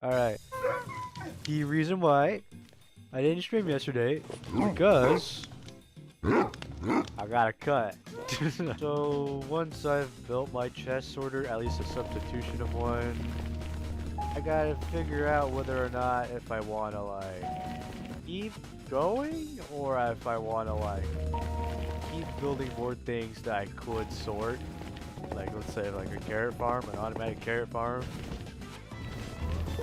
Alright. The reason why I didn't stream yesterday because I got a cut. So once I've built my chest sorter, at least a substitution of one, I gotta figure out whether or not if I wanna like keep going or if I wanna like keep building more things that I could sort. Like let's say like a carrot farm, an automatic carrot farm.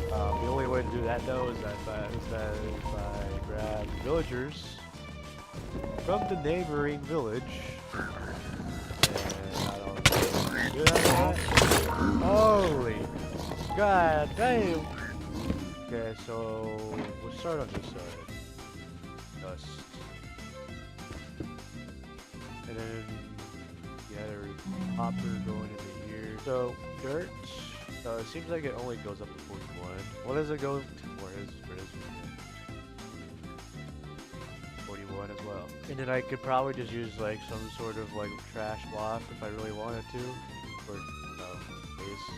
The only way to do that though is that if I grab villagers from the neighboring village, and I don't do that. Holy god damn! Okay, so we'll start on this side. Dust. And then there's hopper going into here. So dirt. It seems like it only goes up to 41. What does it go to? Where is it? 41 as well. And then I could probably just use like some sort of like trash block if I really wanted to. Or no, base.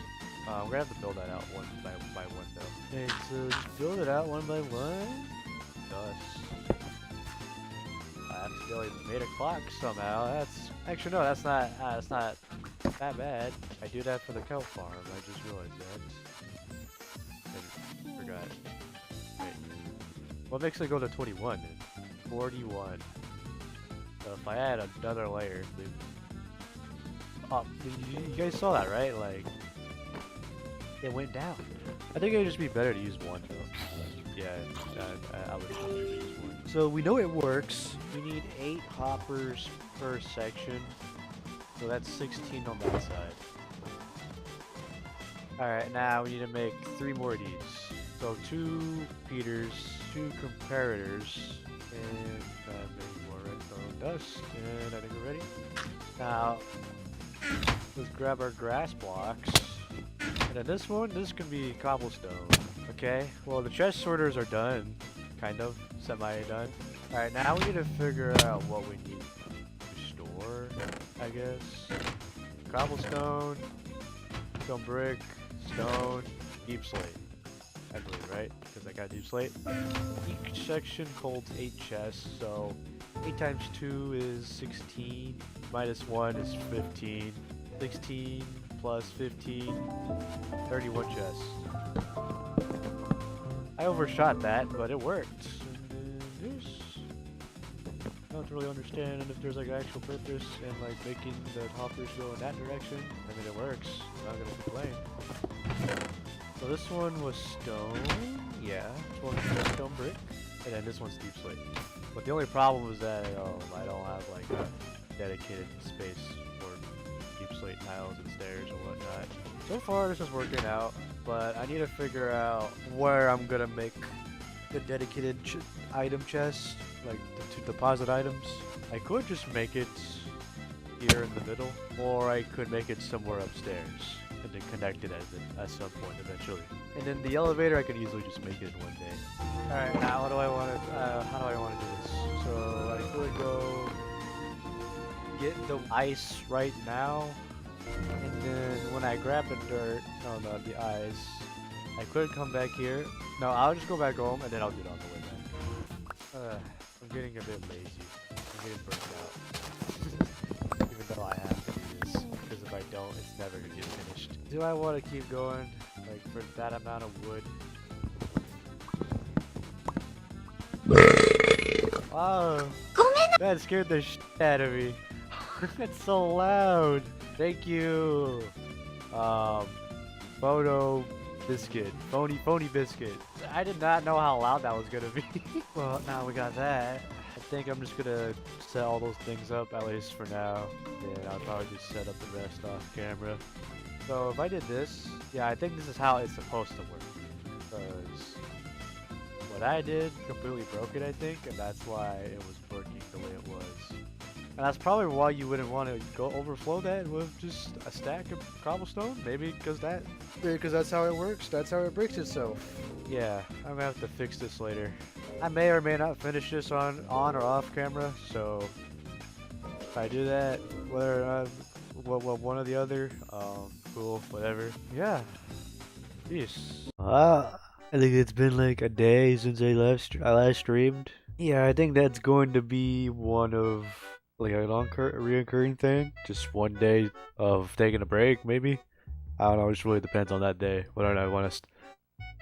I'm gonna have to build that out one by one though. And so just build it out one by one. Dust. I accidentally made a clock somehow. That's actually no, that's not that bad. I do that for the cow farm. I just realized that. I forgot. Wait. What makes it go to 21 then? 41. So if I add another layer, oh, you guys saw that, right? Like, it went down. I think it would just be better to use one though. Yeah, I would probably use one. So we know it works. We need 8 hoppers per section. So that's 16 on that side. Alright, now we need to make 3 more of these. So 2 Peters, 2 comparators, and maybe more redstone dust. And I think we're ready. Now, let's grab our grass blocks. And then this can be cobblestone. Okay, well the chest sorters are done. Kind of, semi-done. Alright, now we need to figure out what we need to store, I guess. Cobblestone, stone brick, stone, deep slate. I believe, right? Because I got deep slate. Each section holds 8 chests, so 8 times 2 is 16, minus 1 is 15, 16 plus 15, 31 chests. I overshot that, but it worked. And this, I don't really understand if there's like actual purpose in like making the hoppers go in that direction. I mean, it works. I'm not gonna complain. So this one was stone, yeah. This one was stone brick, and then this one's deep slate. But the only problem is that I don't have like a dedicated space for deep slate tiles and stairs and whatnot. So far this is working out, but I need to figure out where I'm gonna make the dedicated item chest, like to deposit items. I could just make it here in the middle, or I could make it somewhere upstairs and then connect it at some point eventually. And then the elevator, I could easily just make it in one day. All right, now how do I want to do this? So I could go get the ice right now, and then when I grab the dirt, the ice, I could come back here. No, I'll just go back home and then I'll do it on the way back. I'm getting a bit lazy. I'm getting burnt out. Even though I have to do this, because if I don't, it's never gonna get finished. Do I want to keep going, like, for that amount of wood? Wow, that scared the shit out of me. It's so loud. Thank you. Photo biscuit. Phony biscuit. I did not know how loud that was gonna be. Well, now we got that. I think I'm just gonna set all those things up, at least for now. And I'll probably just set up the rest off camera. So if I did this, yeah, I think this is how it's supposed to work. Because what I did completely broke it, I think, and that's why it was working the way it was. And that's probably why you wouldn't want to go overflow that with just a stack of cobblestone. Maybe because that's how it works. That's how it breaks itself. Yeah, I'm gonna have to fix this later. I may or may not finish this on or off camera. So if I do that, whether or not one or the other, cool, whatever. Yeah. Peace. I think it's been like a day since I last streamed. Yeah, I think that's going to be one of like a reoccurring thing. Just one day of taking a break, maybe. I don't know. It just really depends on that day whether I want to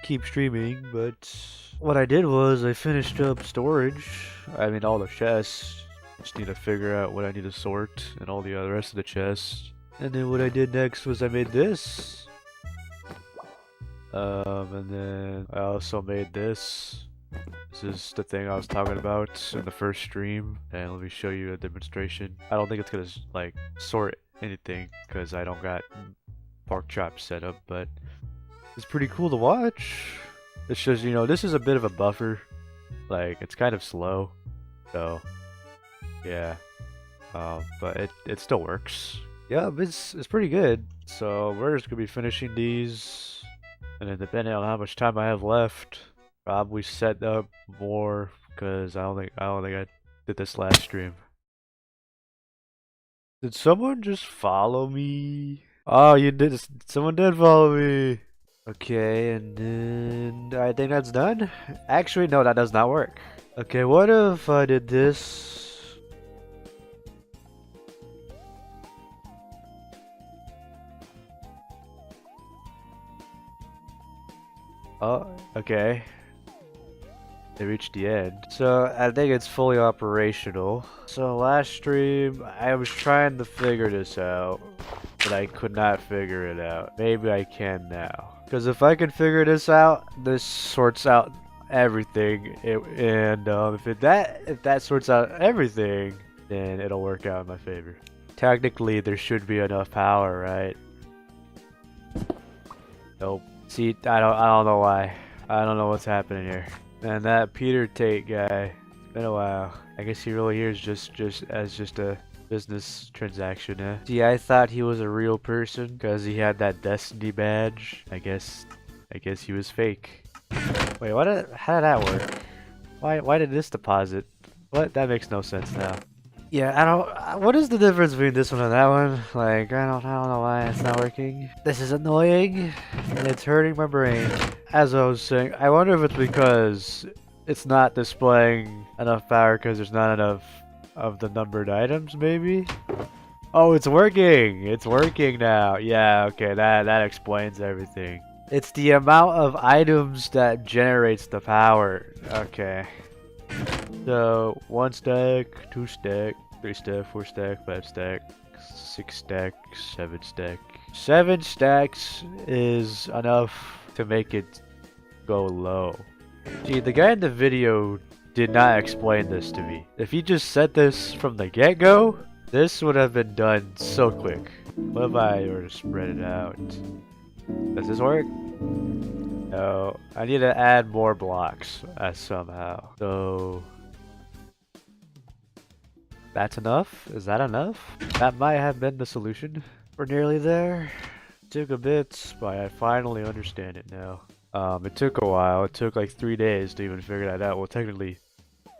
keep streaming. But what I did was I finished up storage. I mean, all the chests. Just need to figure out what I need to sort and all the other rest of the chests. And then what I did next was I made this. And then I also made this. This is the thing I was talking about in the first stream. And let me show you a demonstration. I don't think it's gonna like sort anything because I don't got pork chop set up, but it's pretty cool to watch. It's just, you know, this is a bit of a buffer. Like, it's kind of slow. So, yeah. But it still works. Yeah, it's pretty good. So we're just gonna be finishing these. And then depending on how much time I have left, probably set up more because I don't think I did this last stream. Did someone just follow me? Oh, you did. Someone did follow me. Okay, and then I think that's done. Actually, no, that does not work. Okay, what if I did this? Oh, okay. They reached the end. So I think it's fully operational. So last stream, I was trying to figure this out, but I could not figure it out. Maybe I can now. Because if I can figure this out, this sorts out everything. If that sorts out everything, then it'll work out in my favor. Technically, there should be enough power, right? Nope. See, I don't know why. I don't know what's happening here. Man, that Peter Tate guy, it's been a while. I guess he really is just a business transaction, eh? See, I thought he was a real person because he had that Destiny badge. I guess he was fake. Wait, how did that work? Why did this deposit? What? That makes no sense now. Yeah, what is the difference between this one and that one? Like, I don't know why it's not working. This is annoying, and it's hurting my brain. As I was saying, I wonder if it's because it's not displaying enough power because there's not enough of the numbered items, maybe? Oh, it's working! It's working now. Yeah, okay, that explains everything. It's the amount of items that generates the power. Okay. So 1 stack, 2 stack, 3 stack, 4 stack, 5 stack, 6 stack, 7 stack. 7 stacks is enough to make it go low. See, the guy in the video did not explain this to me. If he just said this from the get-go, this would have been done so quick. What if I were to spread it out? Does this work? No, I need to add more blocks somehow. So that's enough? Is that enough? That might have been the solution. We're nearly there. Took a bit, but I finally understand it now. It took a while. It took like 3 days to even figure that out. Well, technically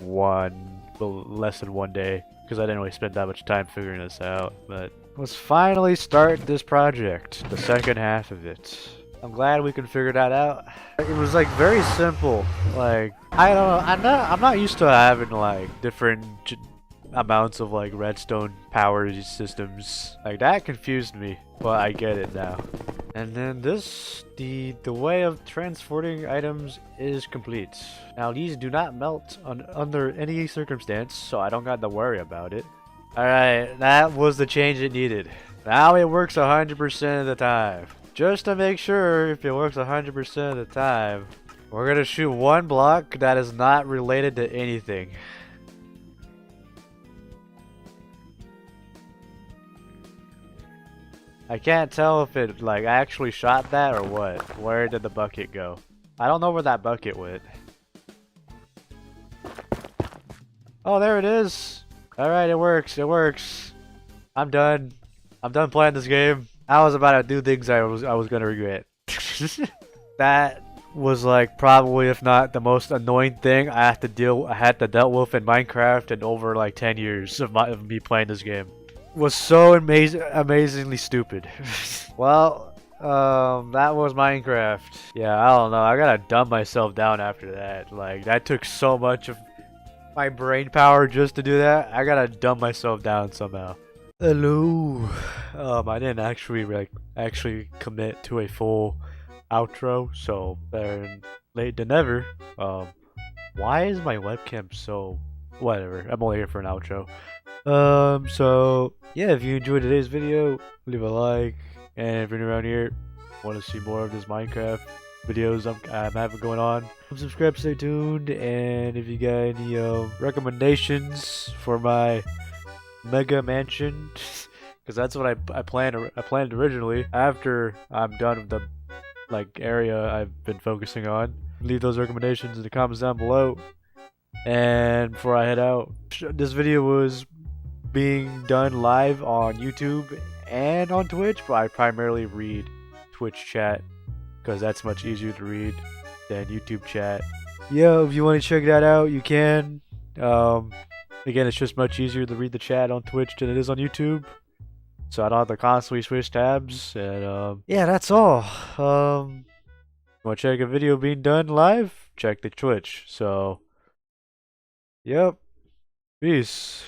less than 1 day because I didn't really spend that much time figuring this out. But let's finally start this project, the second half of it. I'm glad we can figure that out. It was like very simple. Like, I don't know. I'm not used to having like different amounts of like redstone power systems. Like, that confused me, but I get it now. And then the way of transporting items is complete. Now these do not melt under any circumstance, so I don't got to worry about it. Alright, that was the change it needed. Now it works 100% of the time. Just to make sure if it works 100% of the time, we're gonna shoot 1 block that is not related to anything. I can't tell if it like actually shot that or what. Where did the bucket go? I don't know where that bucket went. Oh, there it is. Alright, it works. It works. I'm done. I'm done playing this game. I was about to do things I was gonna regret. That was like probably, if not the most annoying thing I had to deal with in Minecraft in over like 10 years of me playing this game. Was so amazingly stupid. Well, That was Minecraft. Yeah, I don't know. I gotta dumb myself down after that. Like, that took so much of my brain power just to do that. I gotta dumb myself down somehow. Hello. I didn't actually commit to a full outro, so better late than never. Why is my webcam so whatever? I'm only here for an outro. So yeah, if you enjoyed today's video, leave a like, and if you're new around here, want to see more of this Minecraft videos I'm having going on, subscribe, stay tuned, and if you got any recommendations for my mega mansion, because that's what I planned originally. After I'm done with the area I've been focusing on, leave those recommendations in the comments down below. And before I head out, this video was being done live on YouTube and on Twitch, but I primarily read Twitch chat because that's much easier to read than YouTube chat. Yeah, if you want to check that out, you can. Again, it's just much easier to read the chat on Twitch than it is on YouTube, so I don't have to constantly switch tabs. And yeah, that's all. Want to check a video being done live? Check the Twitch. So, yep. Peace.